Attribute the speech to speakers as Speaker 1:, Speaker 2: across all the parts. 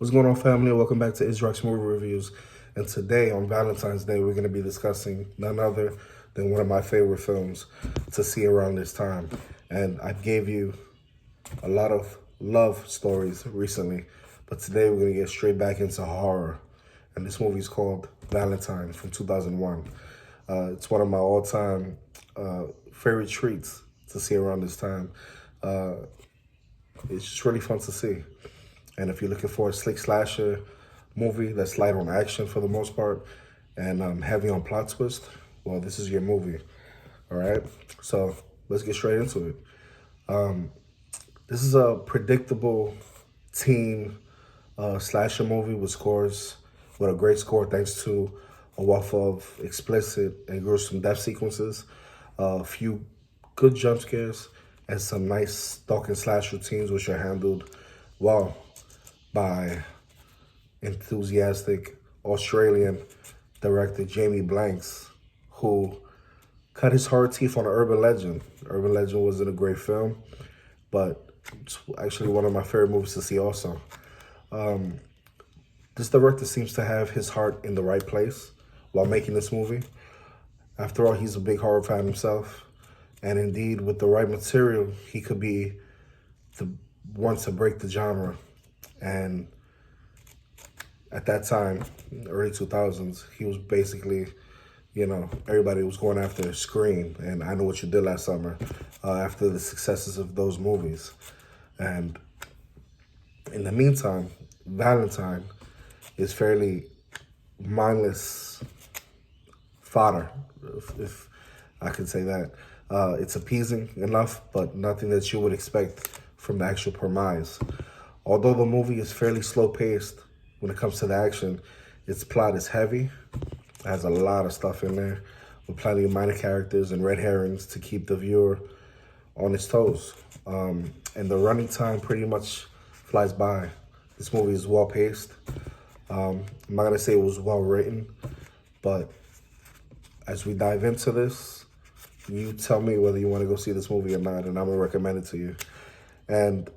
Speaker 1: What's going on, family? Welcome back to Israel's Movie Reviews. And today, on Valentine's Day, we're going to be discussing none other than one of my favorite films to see around this time. And I gave you a lot of love stories recently, but today we're going to get straight back into horror. And this movie is called Valentine from 2001. It's one of my all-time favorite treats to see around this time. It's just really fun to see. And if you're looking for a slick slasher movie that's light on action for the most part and heavy on plot twist, well, this is your movie. All right? So let's get straight into it. This is a predictable teen slasher movie with a great score thanks to a wealth of explicit and gruesome death sequences, a few good jump scares, and some nice stalking slash routines which are handled well by enthusiastic Australian director Jamie Blanks, who cut his hard teeth on Urban Legend. Urban Legend wasn't a great film, but it's actually one of my favorite movies to see also. This director seems to have his heart in the right place while making this movie. After all, he's a big horror fan himself. And indeed, with the right material, he could be the one to break the genre. And at that time, early 2000s, he was basically, everybody was going after Scream and I Know What You Did Last Summer after the successes of those movies. And in the meantime, Valentine is fairly mindless fodder, if I could say that. It's appeasing enough, but nothing that you would expect from the actual premise. Although the movie is fairly slow-paced when it comes to the action, its plot is heavy. It has a lot of stuff in there, with plenty of minor characters and red herrings to keep the viewer on his toes. And the running time pretty much flies by. This movie is well-paced. I'm not going to say it was well-written, but as we dive into this, you tell me whether you want to go see this movie or not, and I'm going to recommend it to you. And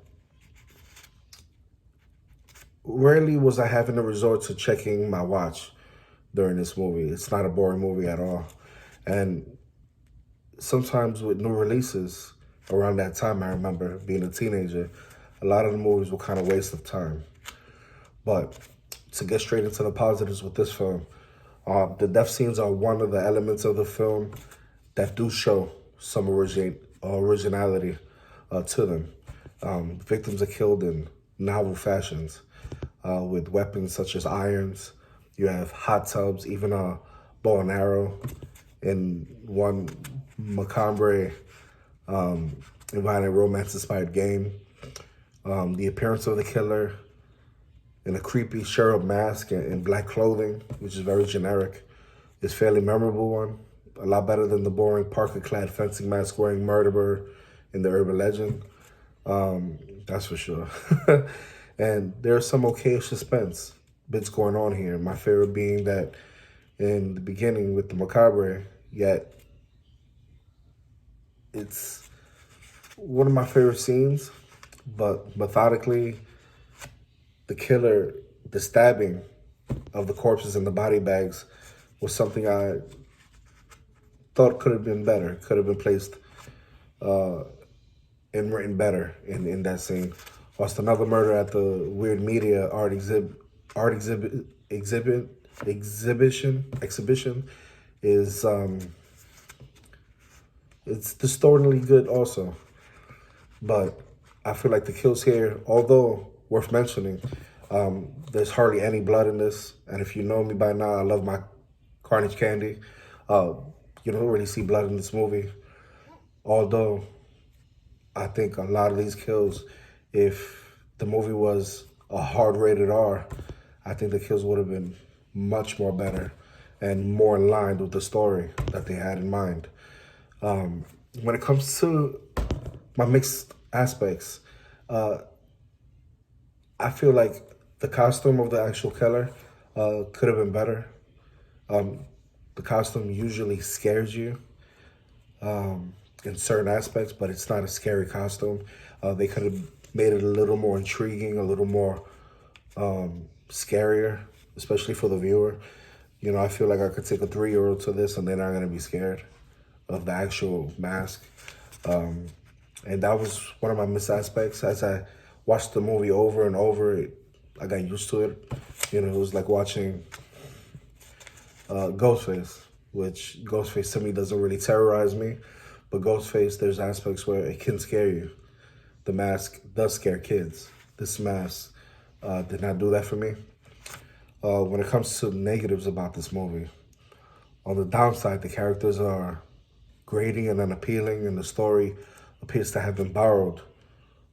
Speaker 1: rarely was I having to resort to checking my watch during this movie. It's not a boring movie at all. And sometimes with new releases around that time, I remember being a teenager, a lot of the movies were kind of waste of time. But to get straight into the positives with this film, the death scenes are one of the elements of the film that do show some originality to them. Victims are killed in novel fashions with weapons such as irons. You have hot tubs, even a bow and arrow in one macabre, violent romance-inspired game. The appearance of the killer in a creepy cherub mask and black clothing, which is very generic, is a fairly memorable one. A lot better than the boring parka-clad fencing mask wearing murderer in the Urban Legend. That's for sure. And there's some okay suspense bits going on here. My favorite being that in the beginning with the macabre, yet it's one of my favorite scenes, but methodically, the stabbing of the corpses in the body bags was something I thought could have been better, could have been placed and written better in that scene. Whilst another murder at the Weird Media art exhibition is it's distortingly good also. But I feel like the kills here, although worth mentioning, there's hardly any blood in this. And if you know me by now, I love my Carnage candy. You don't really see blood in this movie. Although I think a lot of these kills, if the movie was a hard rated R, I think the kills would have been much more better and more in line with the story that they had in mind. When it comes to my mixed aspects, I feel like the costume of the actual killer could have been better. The costume usually scares you in certain aspects, but it's not a scary costume. They could have made it a little more intriguing, a little more scarier, especially for the viewer. You know, I feel like I could take a 3-year-old to this and they're not gonna be scared of the actual mask. And that was one of my missed aspects. As I watched the movie over and over, I got used to it. You know, it was like watching Ghostface, which Ghostface to me doesn't really terrorize me. But Ghostface, there's aspects where it can scare you. The mask does scare kids. This mask did not do that for me. When it comes to negatives about this movie, on the downside, the characters are grating and unappealing, and the story appears to have been borrowed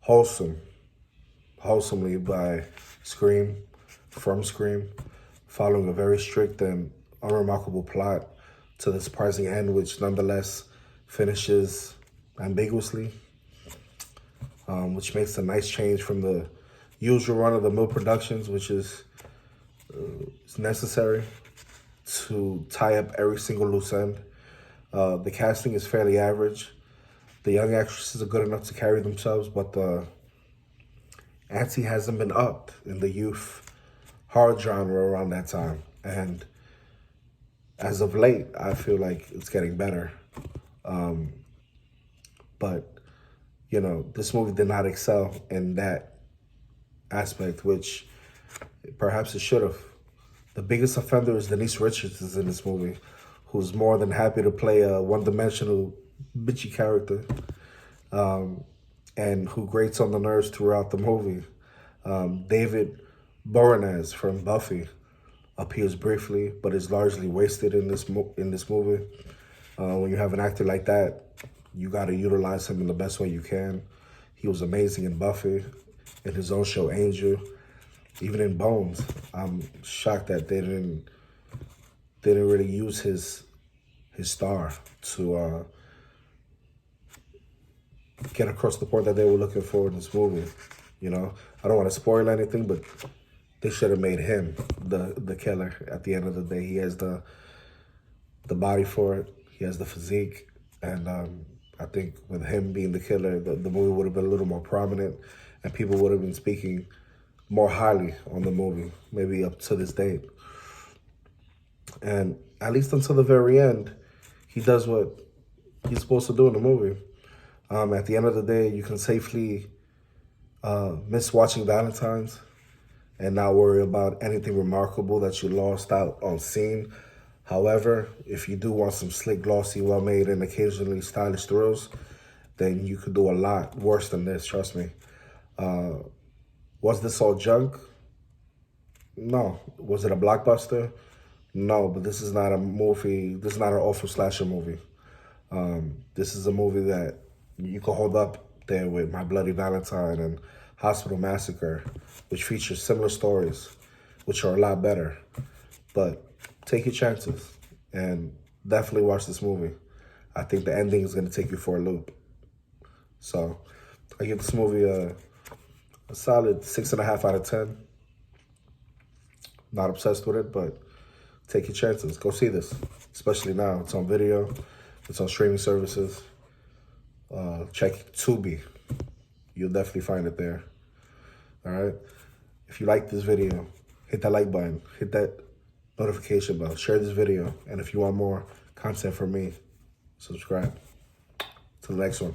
Speaker 1: wholesomely by from Scream, following a very strict and unremarkable plot to the surprising end, which nonetheless finishes ambiguously, which makes a nice change from the usual run-of-the-mill productions, which is necessary to tie up every single loose end. The casting is fairly average. The young actresses are good enough to carry themselves, but the ante hasn't been upped in the youth horror genre around that time. And as of late, I feel like it's getting better. But, you know, this movie did not excel in that aspect, which perhaps it should have. The biggest offender is Denise Richards in this movie, who's more than happy to play a one-dimensional bitchy character, and who grates on the nerves throughout the movie. David Boreanaz from Buffy appears briefly, but is largely wasted in this movie. When you have an actor like that, you got to utilize him in the best way you can. He was amazing in Buffy, in his own show Angel, even in Bones. I'm shocked that they didn't really use his star to get across the point that they were looking for in this movie. You know, I don't want to spoil anything, but they should have made him the killer at the end of the day. He has the body for it. He has the physique. And I think with him being the killer, the movie would have been a little more prominent and people would have been speaking more highly on the movie, maybe up to this date. And at least until the very end, he does what he's supposed to do in the movie. At the end of the day, you can safely miss watching Valentine's and not worry about anything remarkable that you lost out on seeing. However, if you do want some slick, glossy, well-made, and occasionally stylish thrills, then you could do a lot worse than this, trust me. Was this all junk? No. Was it a blockbuster? No, but this is not a movie. This is not an awful slasher movie. This is a movie that you can hold up there with My Bloody Valentine and Hospital Massacre, which features similar stories, which are a lot better. But take your chances and definitely watch this movie. I think the ending is going to take you for a loop. So I give this movie a solid 6.5 out of 10. Not obsessed with it, but take your chances. Go see this, especially now. It's on video. It's on streaming services. Check Tubi. You'll definitely find it there. All right? If you like this video, hit that like button. Hit that notification bell. Share this video. And if you want more content from me, subscribe. Till the next one.